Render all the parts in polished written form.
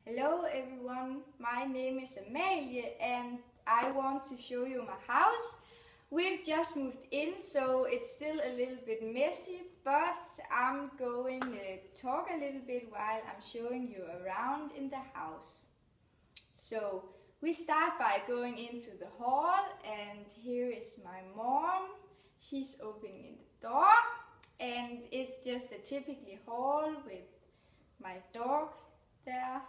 Hello everyone, my name is Amalie and I want to show you my house. We've just moved in, so it's still a little bit messy, but I'm going to talk a little bit while I'm showing you around in the house. So we start by going into the hall, and here is my mom. She's opening the door, and it's just a typical hall with my dog there.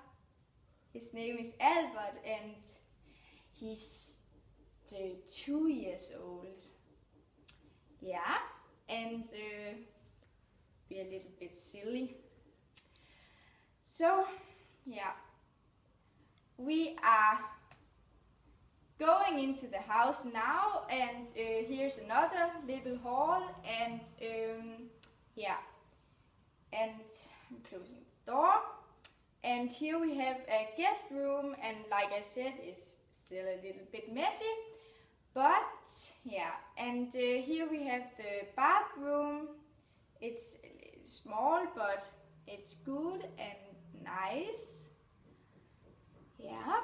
His name is Albert and he's 2 years old. Yeah, and we're a little bit silly. So, yeah, we are going into the house now, and here's another little hall, and yeah, and I'm closing the door. And here we have a guest room, and like I said, it's still a little bit messy, but yeah. And here we have the bathroom. It's small, but it's good and nice. Yeah.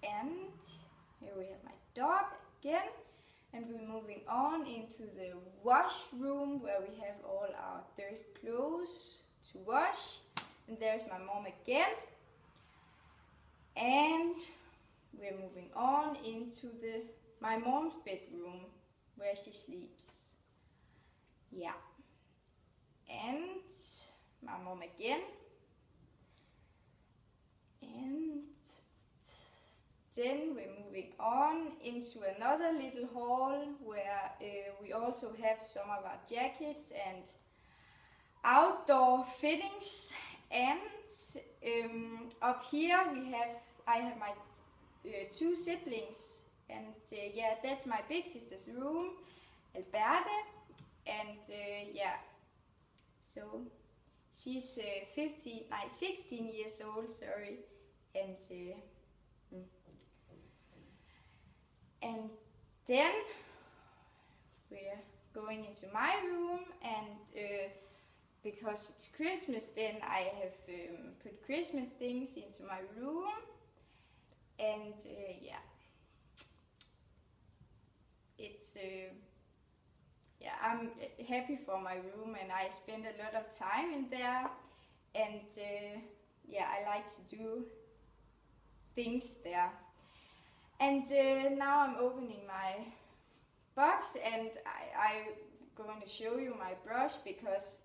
And here we have my dog again. And we're moving on into the washroom where we have all our dirty clothes to wash. And there's my mom again. And we're moving on into my mom's bedroom where she sleeps. Yeah. And my mom again. And then we're moving on into another little hall where we also have some of our jackets and outdoor fittings. And up here I have my 2 siblings, and yeah, that's my big sister's room, Alberte, and yeah, so she's 16 years old, sorry, and then we're going into my room, and because it's Christmas, then I have put Christmas things into my room, and yeah, it's yeah, I'm happy for my room, and I spend a lot of time in there, and yeah, I like to do things there. And now I'm opening my box, and I'm going to show you my brush because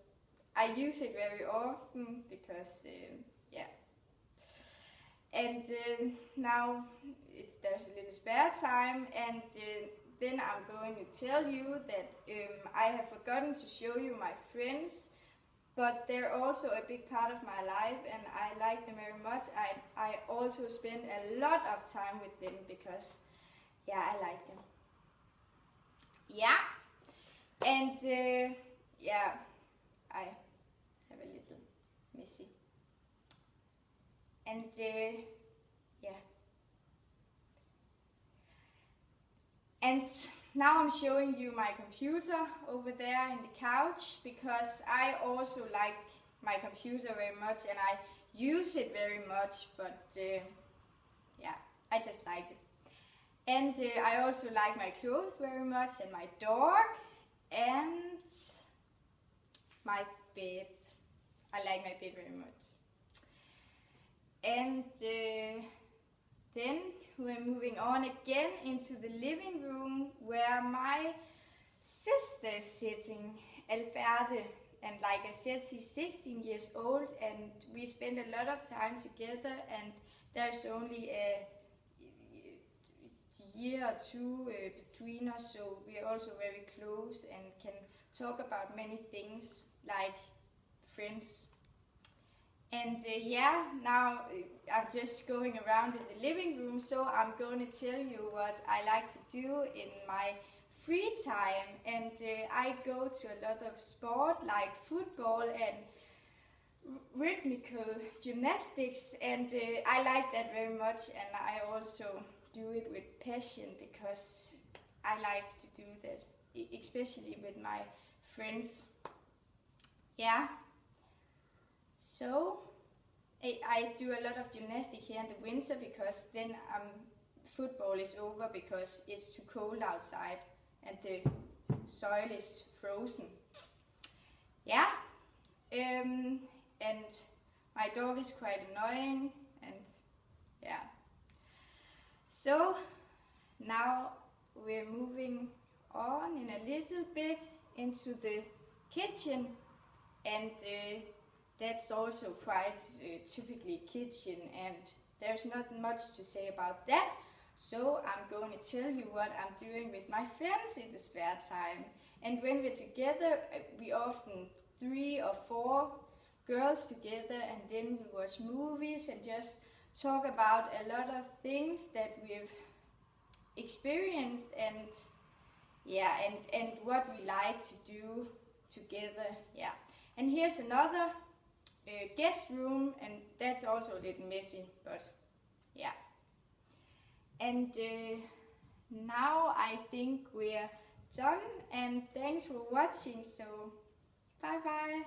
I use it very often because, yeah. And now there's a little spare time, and then I'm going to tell you that I have forgotten to show you my friends, but they're also a big part of my life, and I like them very much. I also spend a lot of time with them because, yeah, I like them. Yeah, and yeah, I have a little messy. And yeah. And now I'm showing you my computer over there in the couch because I also like my computer very much and I use it very much, but yeah, I just like it. And I also like my clothes very much, and my dog, and my bed. I like my bed very much. And then we're moving on again into the living room where my sister is sitting, Alberte. And like I said, she's 16 years old, and we spend a lot of time together, and there's only a year or 2 between us, so we are also very close and can talk about many things like friends. And yeah, now I'm just going around in the living room, so I'm going to tell you what I like to do in my free time. And I go to a lot of sport like football and rhythmical gymnastics, and I like that very much, and I also do it with passion because I like to do that, especially with my friends. Yeah. So, I do a lot of gymnastics here in the winter because then football is over because it's too cold outside and the soil is frozen. Yeah, and my dog is quite annoying, and yeah. So now we're moving on in a little bit into the kitchen, and that's also quite typically kitchen, and there's not much to say about that. So I'm going to tell you what I'm doing with my friends in the spare time. And when we're together, we often 3 or 4 girls together, and then we watch movies and just talk about a lot of things that we've experienced, and yeah, and what we like to do together. Yeah, and here's another guest room, and that's also a little messy, but yeah. And now I think we're done, and thanks for watching, so bye bye.